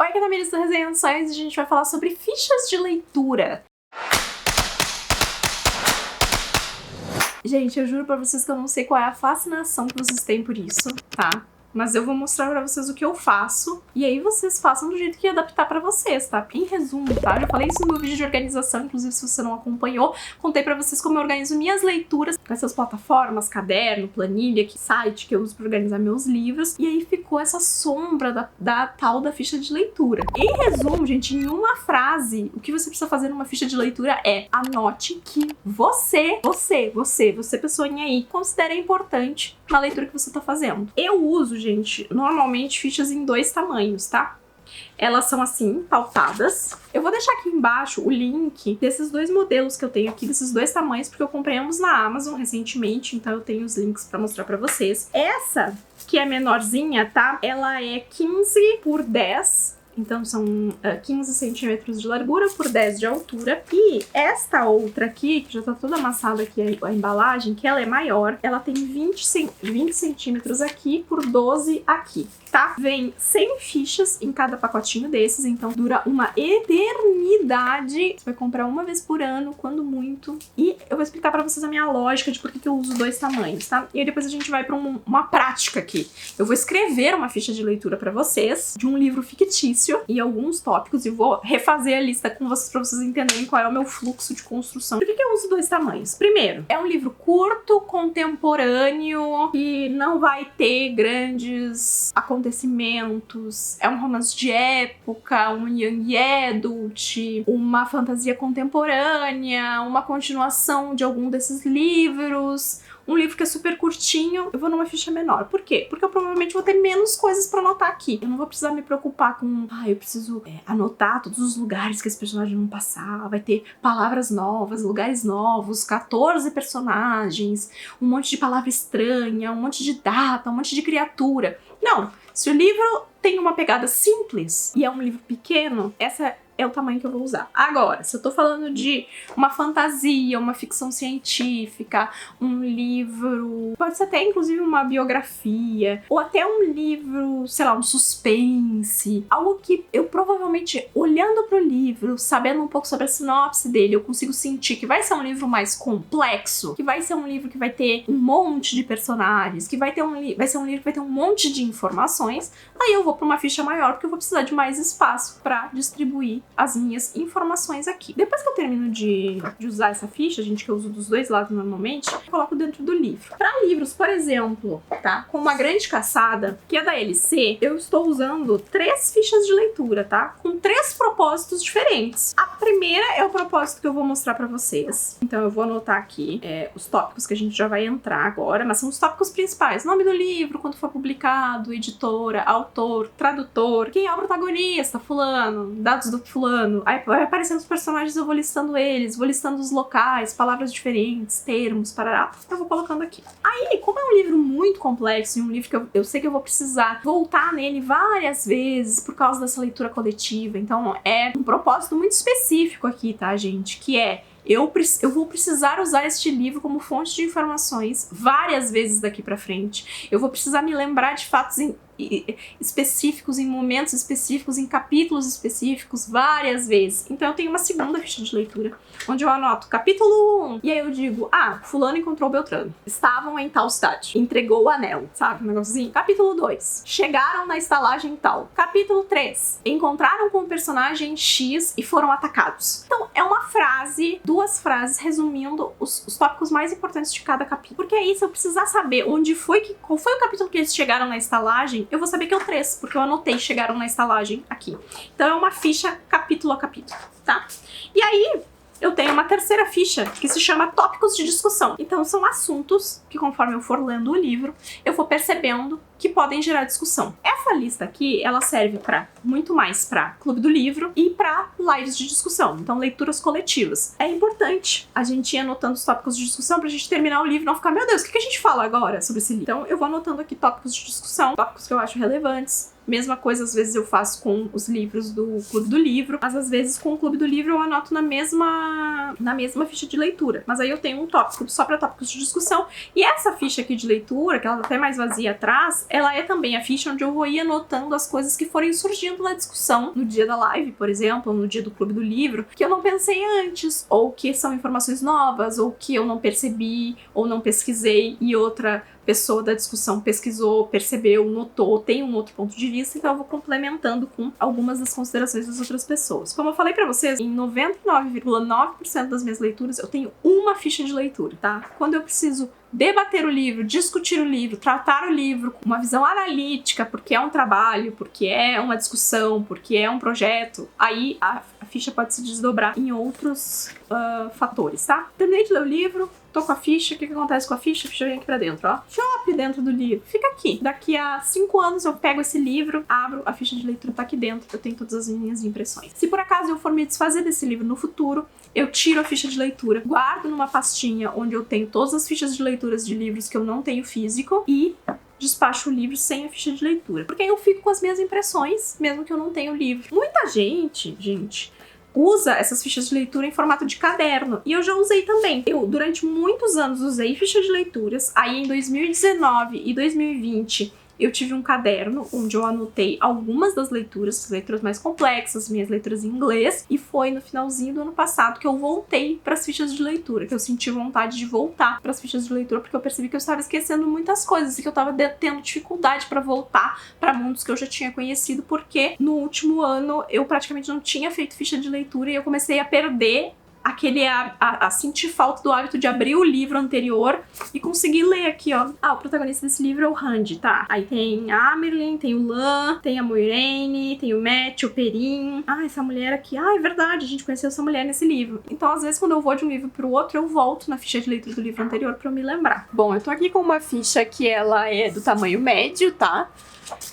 Oi, aqui é a Tamires do Resenhações e a gente vai falar sobre fichas de leitura. Gente, eu juro pra vocês que eu não sei qual é a fascinação que vocês têm por isso, tá? Mas eu vou mostrar pra vocês o que eu faço e aí vocês façam do jeito que adaptar pra vocês, tá? Em resumo, tá? Eu já falei isso no meu vídeo de organização, inclusive se você não acompanhou, contei pra vocês como eu organizo minhas leituras nessas plataformas, caderno, planilha, site que eu uso pra organizar meus livros, e aí ficou essa sombra da tal da ficha de leitura. Em resumo, gente, em uma frase, o que você precisa fazer numa ficha de leitura é: anote que você pessoinha aí, considera importante na leitura que você tá fazendo. Eu uso, gente, normalmente fichas em 2 tamanhos, tá? Elas são assim, pautadas. Eu vou deixar aqui embaixo o link desses 2 modelos que eu tenho aqui, desses 2 tamanhos, porque eu comprei ambos na Amazon recentemente, então eu tenho os links pra mostrar pra vocês. Essa, que é menorzinha, tá? Ela é 15 por 10. Então são 15 centímetros de largura por 10 de altura. E esta outra aqui, que já tá toda amassada aqui a embalagem, que ela é maior, ela tem 20 centímetros aqui por 12 aqui, tá? Vem 100 fichas em cada pacotinho desses, então dura uma eternidade. Você vai comprar uma vez por ano, quando muito. E eu vou explicar pra vocês a minha lógica de por que eu uso 2 tamanhos, tá? E aí depois a gente vai pra uma prática aqui. Eu vou escrever uma ficha de leitura pra vocês, de um livro fictício, e alguns tópicos, e vou refazer a lista com vocês pra vocês entenderem qual é o meu fluxo de construção. Por que eu uso 2 tamanhos? Primeiro, é um livro curto, contemporâneo, que não vai ter grandes acontecimentos, é um romance de época, um young adult, uma fantasia contemporânea, uma continuação de algum desses livros. Um livro que é super curtinho, eu vou numa ficha menor. Por quê? Porque eu provavelmente vou ter menos coisas pra anotar aqui. Eu não vou precisar me preocupar com... eu preciso anotar todos os lugares que esse personagem vão passar. Vai ter palavras novas, lugares novos, 14 personagens, um monte de palavra estranha, um monte de data, um monte de criatura. Não! Se o livro tem uma pegada simples e é um livro pequeno, essa é o tamanho que eu vou usar. Agora, se eu tô falando de uma fantasia, uma ficção científica, um livro... pode ser até, inclusive, uma biografia, ou até um livro, sei lá, um suspense. Algo que eu provavelmente, olhando pro livro, sabendo um pouco sobre a sinopse dele, eu consigo sentir que vai ser um livro mais complexo, que vai ser um livro que vai ter um monte de personagens, que vai ser um livro que vai ter um monte de informações. Aí eu vou pra uma ficha maior, porque eu vou precisar de mais espaço pra distribuir as minhas informações aqui. Depois que eu termino de usar essa ficha, gente, que eu uso dos 2 lados normalmente, eu coloco dentro do livro. Para livros, por exemplo, tá? Com Uma Grande Caçada, que é da LC, eu estou usando 3 fichas de leitura, tá? Com 3 propósitos diferentes. A primeira é o propósito que eu vou mostrar pra vocês. Então eu vou anotar aqui os tópicos que a gente já vai entrar agora, mas são os tópicos principais. Nome do livro, quando for publicado, editora, autor, tradutor, quem é o protagonista, fulano, dados do fulano. Aí vai aparecendo os personagens, eu vou listando eles, vou listando os locais, palavras diferentes, termos, parará. Eu vou colocando aqui. Aí, como é um livro muito complexo e um livro que eu sei que eu vou precisar voltar nele várias vezes por causa dessa leitura coletiva, então é um propósito muito específico aqui, tá, gente? Que é... Eu vou precisar usar este livro como fonte de informações várias vezes daqui pra frente. Eu vou precisar me lembrar de fatos específicos, em momentos específicos, em capítulos específicos, várias vezes. Então eu tenho uma segunda ficha de leitura, onde eu anoto capítulo 1, e aí eu digo, fulano encontrou Beltrano, estavam em tal cidade, entregou o anel, sabe, um negocinho. Capítulo 2, chegaram na estalagem tal. Capítulo 3, encontraram com o personagem X e foram atacados. Então é uma frase, 2 frases resumindo os tópicos mais importantes de cada capítulo. Porque aí, se eu precisar saber qual foi o capítulo que eles chegaram na estalagem, eu vou saber que é o 3, porque eu anotei chegaram na estalagem aqui. Então é uma ficha capítulo a capítulo, tá? E aí, eu tenho uma terceira ficha que se chama tópicos de discussão. Então são assuntos que, conforme eu for lendo o livro, eu vou percebendo que podem gerar discussão. Essa lista aqui, ela serve muito mais para Clube do Livro e para lives de discussão, então leituras coletivas. É importante a gente ir anotando os tópicos de discussão pra gente terminar o livro e não ficar, meu Deus, o que a gente fala agora sobre esse livro? Então eu vou anotando aqui tópicos de discussão, tópicos que eu acho relevantes. Mesma coisa, às vezes eu faço com os livros do Clube do Livro, mas às vezes com o Clube do Livro eu anoto na mesma ficha de leitura. Mas aí eu tenho um tópico só para tópicos de discussão. E essa ficha aqui de leitura, que ela tá até mais vazia atrás, ela é também a ficha onde eu vou ir anotando as coisas que forem surgindo na discussão no dia da live, por exemplo, no dia do Clube do Livro, que eu não pensei antes, ou que são informações novas, ou que eu não percebi, ou não pesquisei, e outra pessoa da discussão pesquisou, percebeu, notou, tem um outro ponto de vista, então eu vou complementando com algumas das considerações das outras pessoas. Como eu falei pra vocês, em 99,9% das minhas leituras eu tenho uma ficha de leitura, tá? Quando eu preciso debater o livro, discutir o livro, tratar o livro com uma visão analítica, porque é um trabalho, porque é uma discussão, porque é um projeto, aí a ficha pode se desdobrar em outros fatores, tá? Terminei de ler o livro, tô com a ficha, o que acontece com a ficha? A ficha vem aqui pra dentro, ó. Shop dentro do livro. Fica aqui. Daqui a 5 anos eu pego esse livro, abro, a ficha de leitura tá aqui dentro, eu tenho todas as minhas impressões. Se por acaso eu for me desfazer desse livro no futuro, eu tiro a ficha de leitura, guardo numa pastinha onde eu tenho todas as fichas de leituras de livros que eu não tenho físico e despacho o livro sem a ficha de leitura. Porque aí eu fico com as minhas impressões, mesmo que eu não tenha o livro. Muita gente, usa essas fichas de leitura em formato de caderno. E eu já usei também. Eu, durante muitos anos, usei fichas de leituras. Aí, em 2019 e 2020, eu tive um caderno onde eu anotei algumas das leituras, as leituras mais complexas, minhas leituras em inglês. E foi no finalzinho do ano passado que eu voltei para as fichas de leitura, que eu senti vontade de voltar para as fichas de leitura, porque eu percebi que eu estava esquecendo muitas coisas e que eu estava tendo dificuldade para voltar para mundos que eu já tinha conhecido, porque no último ano eu praticamente não tinha feito ficha de leitura e eu comecei a perder a sentir falta do hábito de abrir o livro anterior e conseguir ler aqui, ó. Ah, o protagonista desse livro é o Randy, tá? Aí tem a Amerlin, tem o Lan, tem a Moiraine, tem o Matt, o Perin. Ah, essa mulher aqui. Ah, é verdade, a gente conheceu essa mulher nesse livro. Então, às vezes, quando eu vou de um livro pro outro, eu volto na ficha de leitura do livro anterior pra eu me lembrar. Bom, eu tô aqui com uma ficha que ela é do tamanho médio, tá?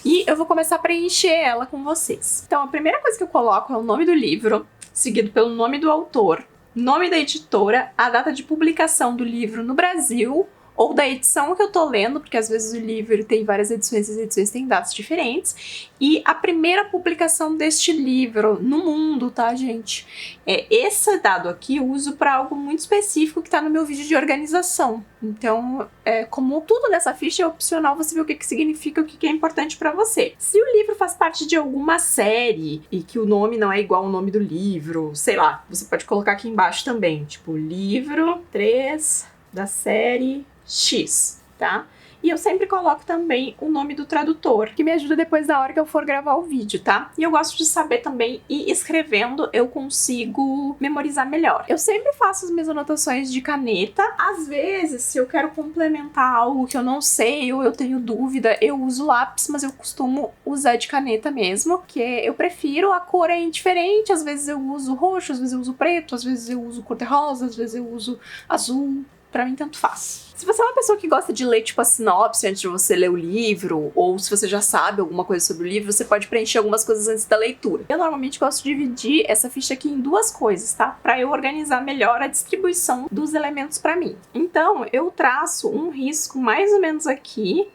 E eu vou começar a preencher ela com vocês. Então, a primeira coisa que eu coloco é o nome do livro, seguido pelo nome do autor, nome da editora, a data de publicação do livro no Brasil, ou da edição que eu tô lendo, porque às vezes o livro tem várias edições e as edições têm datas diferentes, e a primeira publicação deste livro no mundo, tá, gente? Esse dado aqui eu uso para algo muito específico que tá no meu vídeo de organização. Então, como tudo nessa ficha é opcional, você vê o que significa, o que é importante para você. Se o livro faz parte de alguma série e que o nome não é igual ao nome do livro, sei lá, você pode colocar aqui embaixo também, tipo, livro 3 da série X, tá? E eu sempre coloco também o nome do tradutor, que me ajuda depois da hora que eu for gravar o vídeo, tá? E eu gosto de saber também, e escrevendo eu consigo memorizar melhor. Eu sempre faço as minhas anotações de caneta. Às vezes, se eu quero complementar algo que eu não sei ou eu tenho dúvida, eu uso lápis, mas eu costumo usar de caneta mesmo, que eu prefiro, a cor é indiferente, às vezes eu uso roxo, às vezes eu uso preto, às vezes eu uso cor-de-rosa, às vezes eu uso azul. Pra mim, tanto faz. Se você é uma pessoa que gosta de ler, tipo, a sinopse antes de você ler o livro, ou se você já sabe alguma coisa sobre o livro, você pode preencher algumas coisas antes da leitura. Eu normalmente gosto de dividir essa ficha aqui em duas coisas, tá? Pra eu organizar melhor a distribuição dos elementos pra mim. Então, eu traço um risco mais ou menos aqui,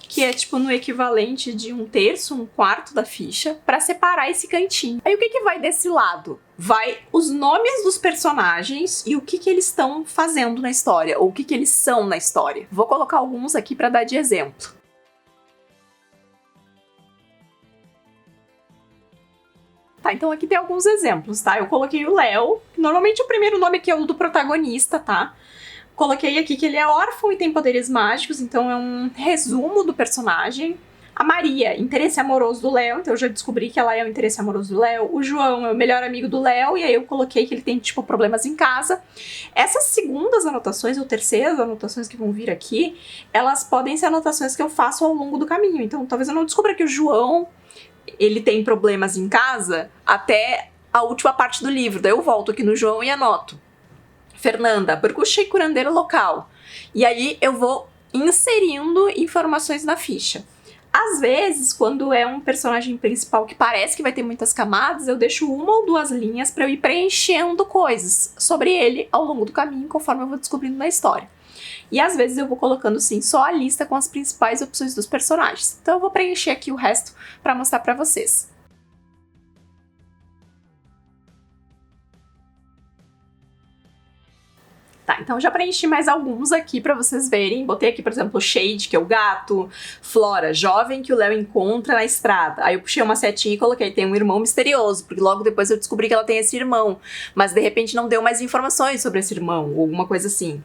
que é tipo no equivalente de 1/3, 1/4 da ficha, pra separar esse cantinho. Aí o que vai desse lado? Vai os nomes dos personagens e o que eles estão fazendo na história, ou o que eles são na história. Vou colocar alguns aqui pra dar de exemplo. Tá, então aqui tem alguns exemplos, tá? Eu coloquei o Léo, normalmente o primeiro nome aqui é o do protagonista, tá? Coloquei aqui que ele é órfão e tem poderes mágicos, então é um resumo do personagem. A Maria, interesse amoroso do Léo, então eu já descobri que ela é o interesse amoroso do Léo. O João é o melhor amigo do Léo, e aí eu coloquei que ele tem, tipo, problemas em casa. Essas segundas anotações, ou terceiras anotações que vão vir aqui, elas podem ser anotações que eu faço ao longo do caminho. Então talvez eu não descubra que o João, ele tem problemas em casa até a última parte do livro. Daí eu volto aqui no João e anoto. Fernanda, bruxa e curandeira local. E aí eu vou inserindo informações na ficha. Às vezes, quando é um personagem principal que parece que vai ter muitas camadas, eu deixo 1 ou 2 linhas para eu ir preenchendo coisas sobre ele ao longo do caminho, conforme eu vou descobrindo na história. E às vezes eu vou colocando, sim, só a lista com as principais opções dos personagens. Então eu vou preencher aqui o resto para mostrar para vocês. Tá, então eu já preenchi mais alguns aqui pra vocês verem. Botei aqui, por exemplo, Shade, que é o gato. Flora, jovem que o Léo encontra na estrada. Aí eu puxei uma setinha e coloquei, tem um irmão misterioso, porque logo depois eu descobri que ela tem esse irmão. Mas de repente não deu mais informações sobre esse irmão, ou alguma coisa assim.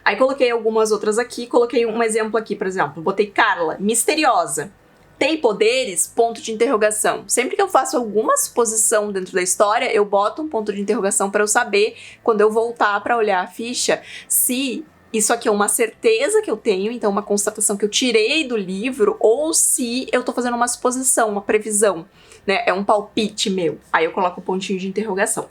Aí coloquei algumas outras aqui, coloquei um exemplo aqui, por exemplo. Botei Carla, misteriosa. Tem poderes? Ponto de interrogação. Sempre que eu faço alguma suposição dentro da história, eu boto um ponto de interrogação para eu saber, quando eu voltar para olhar a ficha, se isso aqui é uma certeza que eu tenho, então uma constatação que eu tirei do livro, ou se eu tô fazendo uma suposição, uma previsão, né? É um palpite meu. Aí eu coloco o pontinho de interrogação.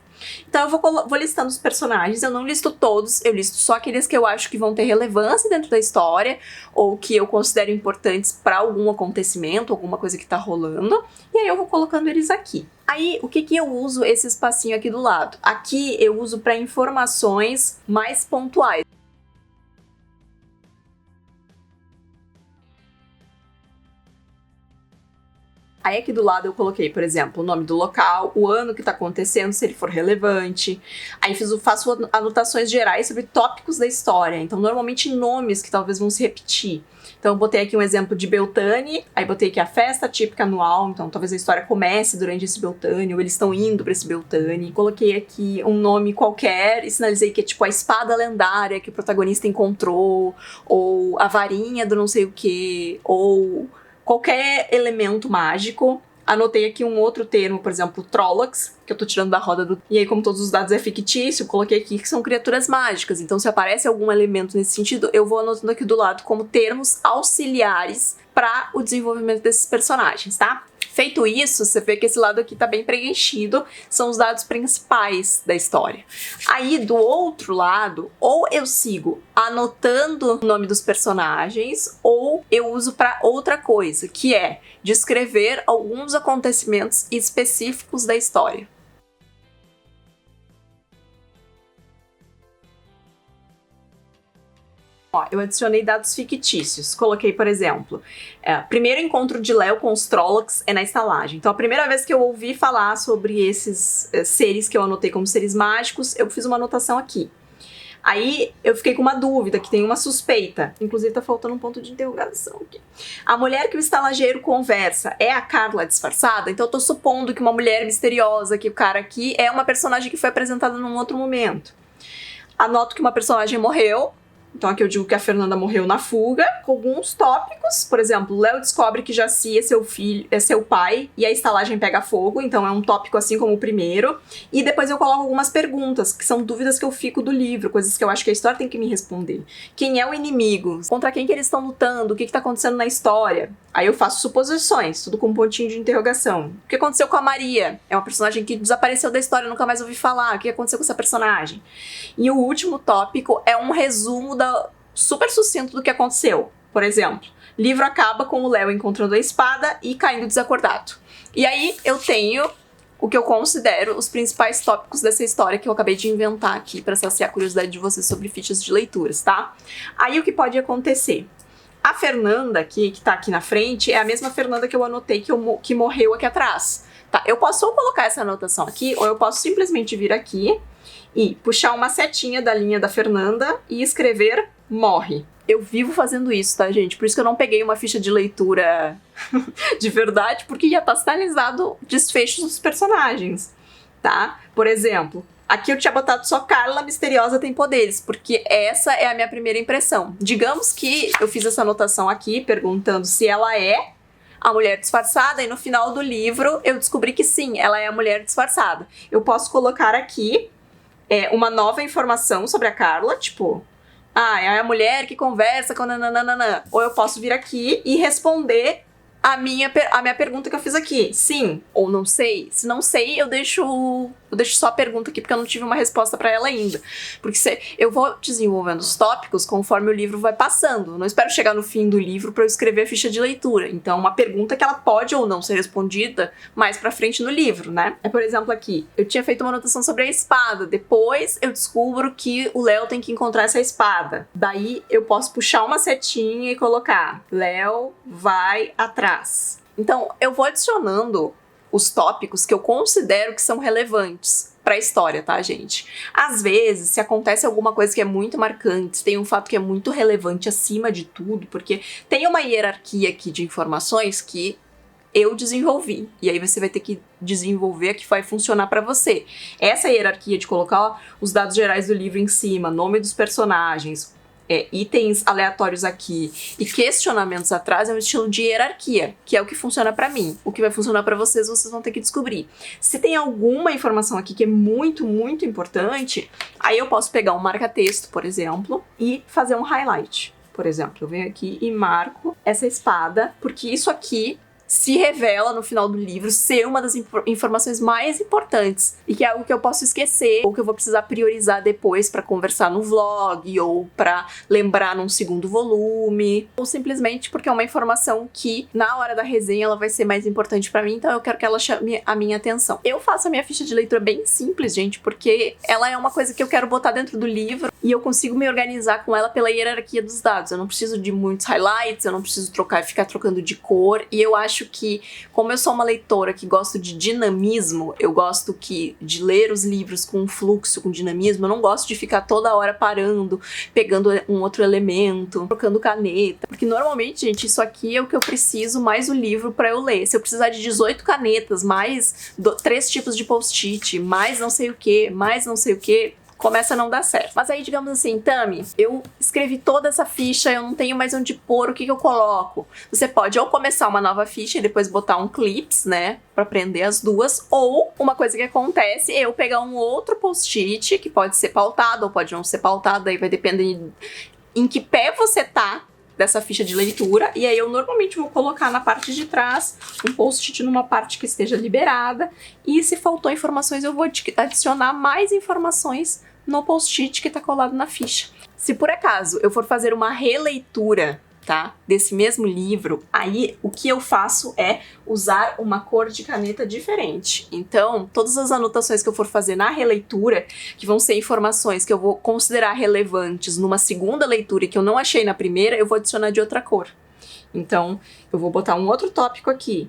Então eu vou listando os personagens, eu não listo todos, eu listo só aqueles que eu acho que vão ter relevância dentro da história, ou que eu considero importantes para algum acontecimento, alguma coisa que tá rolando, e aí eu vou colocando eles aqui. Aí, o que eu uso esse espacinho aqui do lado? Aqui eu uso para informações mais pontuais. Aí aqui do lado eu coloquei, por exemplo, o nome do local, o ano que tá acontecendo, se ele for relevante. Aí faço anotações gerais sobre tópicos da história, então normalmente nomes que talvez vão se repetir. Então eu botei aqui um exemplo de Beltane, aí botei aqui a festa típica anual, então talvez a história comece durante esse Beltane, ou eles estão indo pra esse Beltane. Coloquei aqui um nome qualquer e sinalizei que é tipo a espada lendária que o protagonista encontrou, ou a varinha do não sei o que, ou qualquer elemento mágico. Anotei aqui um outro termo, por exemplo, Trollocs, que eu tô tirando da roda do... E aí, como todos os dados é fictício, coloquei aqui que são criaturas mágicas. Então, se aparece algum elemento nesse sentido, eu vou anotando aqui do lado como termos auxiliares para o desenvolvimento desses personagens, tá? Feito isso, você vê que esse lado aqui tá bem preenchido, são os dados principais da história. Aí, do outro lado, ou eu sigo anotando o nome dos personagens, ou eu uso para outra coisa, que é descrever alguns acontecimentos específicos da história. Ó, eu adicionei dados fictícios. Coloquei, por exemplo, primeiro encontro de Léo com os Trollocs é na estalagem. Então, a primeira vez que eu ouvi falar sobre esses seres que eu anotei como seres mágicos, eu fiz uma anotação aqui. Aí, eu fiquei com uma dúvida, que tem uma suspeita. Inclusive, tá faltando um ponto de interrogação aqui. A mulher que o estalageiro conversa é a Carla disfarçada? Então, eu tô supondo que uma mulher misteriosa, que o cara aqui é uma personagem que foi apresentada num outro momento. Anoto que uma personagem morreu. Então aqui eu digo que a Fernanda morreu na fuga, com alguns tópicos, por exemplo, Léo descobre que Jaci é seu filho, é seu pai, e a estalagem pega fogo, então é um tópico assim como o primeiro. E depois eu coloco algumas perguntas, que são dúvidas que eu fico do livro, coisas que eu acho que a história tem que me responder. Quem é o inimigo? Contra quem que eles estão lutando? O que tá acontecendo na história? Aí eu faço suposições, tudo com um pontinho de interrogação. O que aconteceu com a Maria? É uma personagem que desapareceu da história, nunca mais ouvi falar. O que aconteceu com essa personagem? E o último tópico é um resumo super sucinto do que aconteceu. Por exemplo, livro acaba com o Léo encontrando a espada e caindo desacordado. E aí eu tenho o que eu considero os principais tópicos dessa história que eu acabei de inventar aqui para saciar a curiosidade de vocês sobre fichas de leituras, tá? Aí o que pode acontecer? A Fernanda aqui, que tá aqui na frente, é a mesma Fernanda que eu anotei que morreu aqui atrás. Tá? Eu posso ou colocar essa anotação aqui, ou eu posso simplesmente vir aqui e puxar uma setinha da linha da Fernanda e escrever morre. Eu vivo fazendo isso, tá, gente? Por isso que eu não peguei uma ficha de leitura de verdade, porque já tá sinalizado desfechos dos personagens, tá? Por exemplo, aqui eu tinha botado só Carla misteriosa tem poderes, porque essa é a minha primeira impressão. Digamos que eu fiz essa anotação aqui, perguntando se ela é a mulher disfarçada, e no final do livro eu descobri que sim, ela é a mulher disfarçada. Eu posso colocar aqui uma nova informação sobre a Carla, tipo, é a mulher que conversa com nananana. Ou eu posso vir aqui e responder a minha pergunta que eu fiz aqui. Sim ou não sei. Se não sei, eu deixo só a pergunta aqui, porque eu não tive uma resposta pra ela ainda. Porque eu vou desenvolvendo os tópicos conforme o livro vai passando. Eu não espero chegar no fim do livro pra eu escrever a ficha de leitura. Então, uma pergunta que ela pode ou não ser respondida mais pra frente no livro, né? Por exemplo, aqui, eu tinha feito uma anotação sobre a espada. Depois, eu descubro que o Léo tem que encontrar essa espada. Daí, eu posso puxar uma setinha e colocar Léo vai atrás. Então, eu vou adicionando os tópicos que eu considero que são relevantes. pra história, tá, gente? Às vezes, se acontece alguma coisa que é muito marcante, se tem um fato que é muito relevante acima de tudo, porque tem uma hierarquia aqui de informações que eu desenvolvi, e aí você vai ter que desenvolver a que vai funcionar pra você. Essa hierarquia de colocar os dados gerais do livro em cima, nome dos personagens, itens aleatórios aqui e questionamentos atrás é um estilo de hierarquia, que é o que funciona pra mim. O que vai funcionar pra vocês, vocês vão ter que descobrir. Se tem alguma informação aqui que é muito, muito importante, aí eu posso pegar um marca-texto, por exemplo, e fazer um highlight. Por exemplo, eu venho aqui e marco essa espada, porque isso aqui se revela no final do livro ser uma das informações mais importantes e que é algo que eu posso esquecer ou que eu vou precisar priorizar depois pra conversar no vlog ou pra lembrar num segundo volume ou simplesmente porque é uma informação que na hora da resenha ela vai ser mais importante pra mim, então eu quero que ela chame a minha atenção. Eu faço a minha ficha de leitura bem simples, gente, porque ela é uma coisa que eu quero botar dentro do livro e eu consigo me organizar com ela pela hierarquia dos dados. Eu não preciso de muitos highlights, eu não preciso ficar trocando de cor, e eu acho que, como eu sou uma leitora que gosto de dinamismo, eu gosto de ler os livros com fluxo, com dinamismo, eu não gosto de ficar toda hora parando, pegando um outro elemento, trocando caneta, porque normalmente, gente, isso aqui é o que eu preciso mais o livro pra eu ler. Se eu precisar de 18 canetas, mais 3 tipos de post-it, mais não sei o que, começa a não dar certo. Mas aí, digamos assim, Tami, eu escrevi toda essa ficha, eu não tenho mais onde pôr, o que eu coloco? Você pode ou começar uma nova ficha e depois botar um clips, né, pra prender as duas, ou uma coisa que acontece é eu pegar um outro post-it, que pode ser pautado ou pode não ser pautado, aí vai depender em que pé você tá dessa ficha de leitura, e aí eu normalmente vou colocar na parte de trás um post-it numa parte que esteja liberada, e se faltou informações eu vou adicionar mais informações no post-it que tá colado na ficha. Se por acaso eu for fazer uma releitura, tá, desse mesmo livro, aí o que eu faço é usar uma cor de caneta diferente. Então, todas as anotações que eu for fazer na releitura, que vão ser informações que eu vou considerar relevantes numa segunda leitura e que eu não achei na primeira, eu vou adicionar de outra cor. Então, eu vou botar um outro tópico aqui.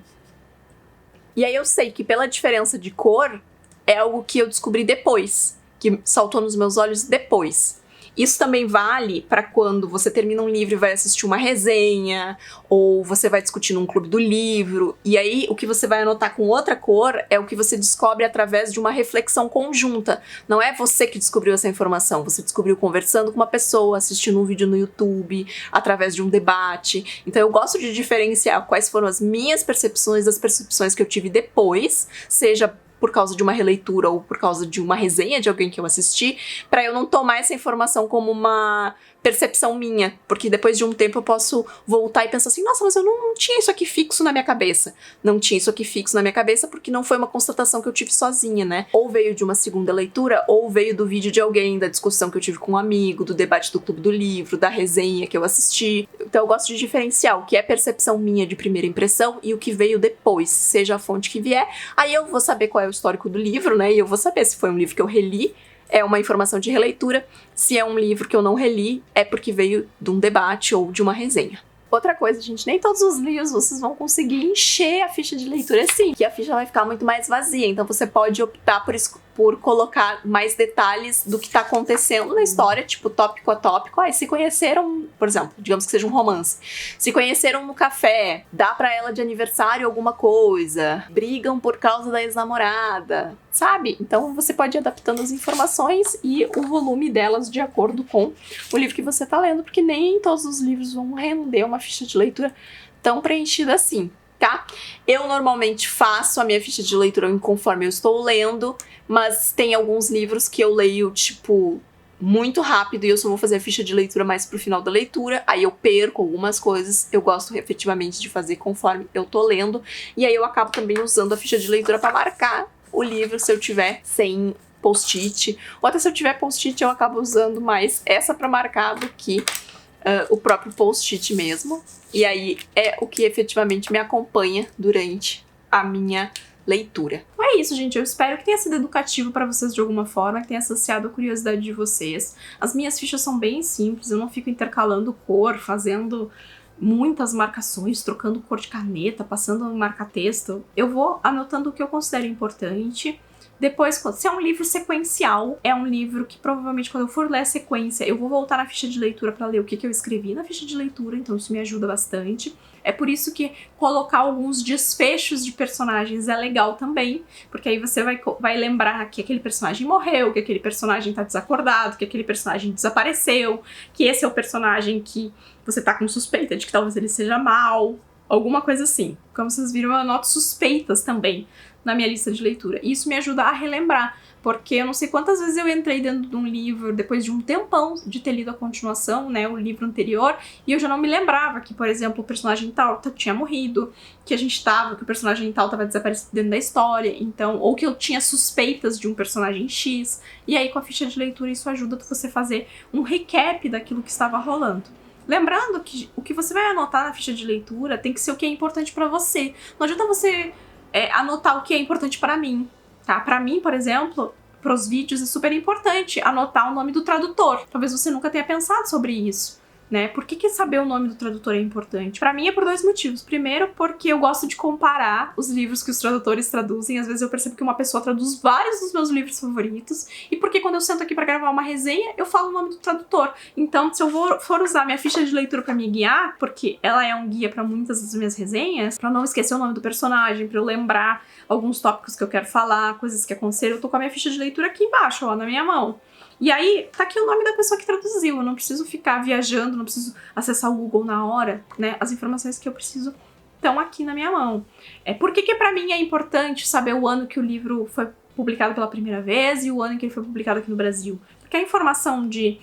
E aí eu sei que pela diferença de cor, é algo que eu descobri depois, que saltou nos meus olhos depois. Isso também vale para quando você termina um livro e vai assistir uma resenha, ou você vai discutir num clube do livro, e aí o que você vai anotar com outra cor é o que você descobre através de uma reflexão conjunta. Não é você que descobriu essa informação, você descobriu conversando com uma pessoa, assistindo um vídeo no YouTube, através de um debate. Então eu gosto de diferenciar quais foram as minhas percepções das percepções que eu tive depois, seja por causa de uma releitura ou por causa de uma resenha de alguém que eu assisti, pra eu não tomar essa informação como uma percepção minha, porque depois de um tempo eu posso voltar e pensar assim, nossa, mas eu não tinha isso aqui fixo na minha cabeça. Não tinha isso aqui fixo na minha cabeça porque não foi uma constatação que eu tive sozinha, né? Ou veio de uma segunda leitura, ou veio do vídeo de alguém, da discussão que eu tive com um amigo, do debate do clube do livro, da resenha que eu assisti. Então eu gosto de diferenciar o que é percepção minha de primeira impressão e o que veio depois, seja a fonte que vier. Aí eu vou saber qual é o histórico do livro, né? E eu vou saber se foi um livro que eu reli, é uma informação de releitura. Se é um livro que eu não reli, é porque veio de um debate ou de uma resenha. Outra coisa, gente, nem todos os livros vocês vão conseguir encher a ficha de leitura assim, que a ficha vai ficar muito mais vazia. Então você pode optar por colocar mais detalhes do que tá acontecendo na história, tipo tópico a tópico. Aí se conheceram, por exemplo, digamos que seja um romance, se conheceram no café, dá pra ela de aniversário alguma coisa, brigam por causa da ex-namorada, sabe? Então você pode ir adaptando as informações e o volume delas de acordo com o livro que você tá lendo, porque nem todos os livros vão render uma ficha de leitura tão preenchida assim, tá? Eu normalmente faço a minha ficha de leitura conforme eu estou lendo, mas tem alguns livros que eu leio, tipo, muito rápido e eu só vou fazer a ficha de leitura mais pro final da leitura, aí eu perco algumas coisas, eu gosto efetivamente de fazer conforme eu tô lendo, e aí eu acabo também usando a ficha de leitura pra marcar o livro se eu tiver sem post-it, ou até se eu tiver post-it eu acabo usando mais essa pra marcar do que o próprio post-it mesmo. E aí é o que efetivamente me acompanha durante a minha leitura. É isso, gente. Eu espero que tenha sido educativo pra vocês de alguma forma, que tenha saciado a curiosidade de vocês. As minhas fichas são bem simples, eu não fico intercalando cor, fazendo muitas marcações, trocando cor de caneta, passando no marca-texto. Eu vou anotando o que eu considero importante, Depois, se é um livro sequencial, é um livro que provavelmente quando eu for ler a sequência, eu vou voltar na ficha de leitura pra ler o que eu escrevi na ficha de leitura, então isso me ajuda bastante. É por isso que colocar alguns desfechos de personagens é legal também, porque aí você vai lembrar que aquele personagem morreu, que aquele personagem tá desacordado, que aquele personagem desapareceu, que esse é o personagem que você tá com suspeita de que talvez ele seja mau, alguma coisa assim. Como vocês viram, eu anoto suspeitas também na minha lista de leitura. E isso me ajuda a relembrar, porque eu não sei quantas vezes eu entrei dentro de um livro depois de um tempão de ter lido a continuação, né, o livro anterior, e eu já não me lembrava que, por exemplo, o personagem tal tinha morrido, que o personagem tal tava desaparecido dentro da história, então, ou que eu tinha suspeitas de um personagem X, e aí com a ficha de leitura isso ajuda você a fazer um recap daquilo que estava rolando. Lembrando que o que você vai anotar na ficha de leitura tem que ser o que é importante pra você. Não adianta você anotar o que é importante pra mim, tá? Pra mim, por exemplo, pros vídeos é super importante anotar o nome do tradutor. Talvez você nunca tenha pensado sobre isso, né? Por que saber o nome do tradutor é importante? Pra mim é por 2 motivos. Primeiro, porque eu gosto de comparar os livros que os tradutores traduzem. Às vezes eu percebo que uma pessoa traduz vários dos meus livros favoritos. E porque quando eu sento aqui pra gravar uma resenha, eu falo o nome do tradutor. Então, se eu for usar minha ficha de leitura pra me guiar, porque ela é um guia pra muitas das minhas resenhas, pra não esquecer o nome do personagem, pra eu lembrar alguns tópicos que eu quero falar, coisas que aconteceram, eu tô com a minha ficha de leitura aqui embaixo, ó, na minha mão. E aí, tá aqui o nome da pessoa que traduziu, eu não preciso ficar viajando, não preciso acessar o Google na hora, né? As informações que eu preciso estão aqui na minha mão. Por que pra mim é importante saber o ano que o livro foi publicado pela primeira vez e o ano em que ele foi publicado aqui no Brasil? Porque a informação de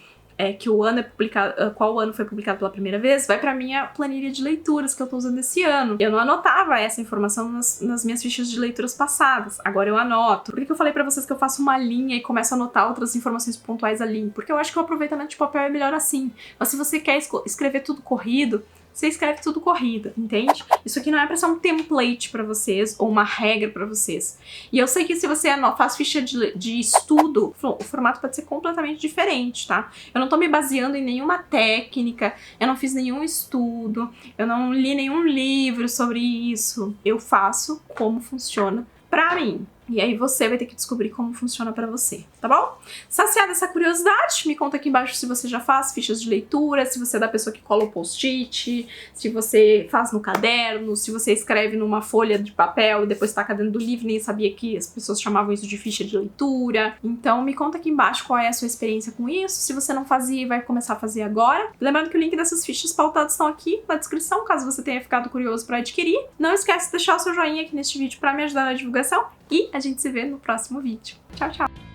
que o ano é publicado, qual ano foi publicado pela primeira vez, vai pra minha planilha de leituras que eu tô usando esse ano. Eu não anotava essa informação nas minhas fichas de leituras passadas, agora eu anoto. Por que eu falei pra vocês que eu faço uma linha e começo a anotar outras informações pontuais ali? Porque eu acho que o aproveitamento de papel é melhor assim. Mas se você quer escrever tudo corrido, você escreve tudo corrido, entende? Isso aqui não é pra ser um template pra vocês ou uma regra pra vocês. E eu sei que se você faz ficha de estudo, o formato pode ser completamente diferente, tá? Eu não tô me baseando em nenhuma técnica, eu não fiz nenhum estudo, eu não li nenhum livro sobre isso. Eu faço como funciona pra mim. E aí você vai ter que descobrir como funciona pra você, tá bom? Saciada essa curiosidade, me conta aqui embaixo se você já faz fichas de leitura, se você é da pessoa que cola o post-it, se você faz no caderno, se você escreve numa folha de papel e depois taca dentro do livro, nem sabia que as pessoas chamavam isso de ficha de leitura. Então me conta aqui embaixo qual é a sua experiência com isso, se você não fazia e vai começar a fazer agora. Lembrando que o link dessas fichas pautadas estão aqui na descrição, caso você tenha ficado curioso pra adquirir. Não esquece de deixar o seu joinha aqui neste vídeo pra me ajudar na divulgação. E a gente se vê no próximo vídeo. Tchau, tchau!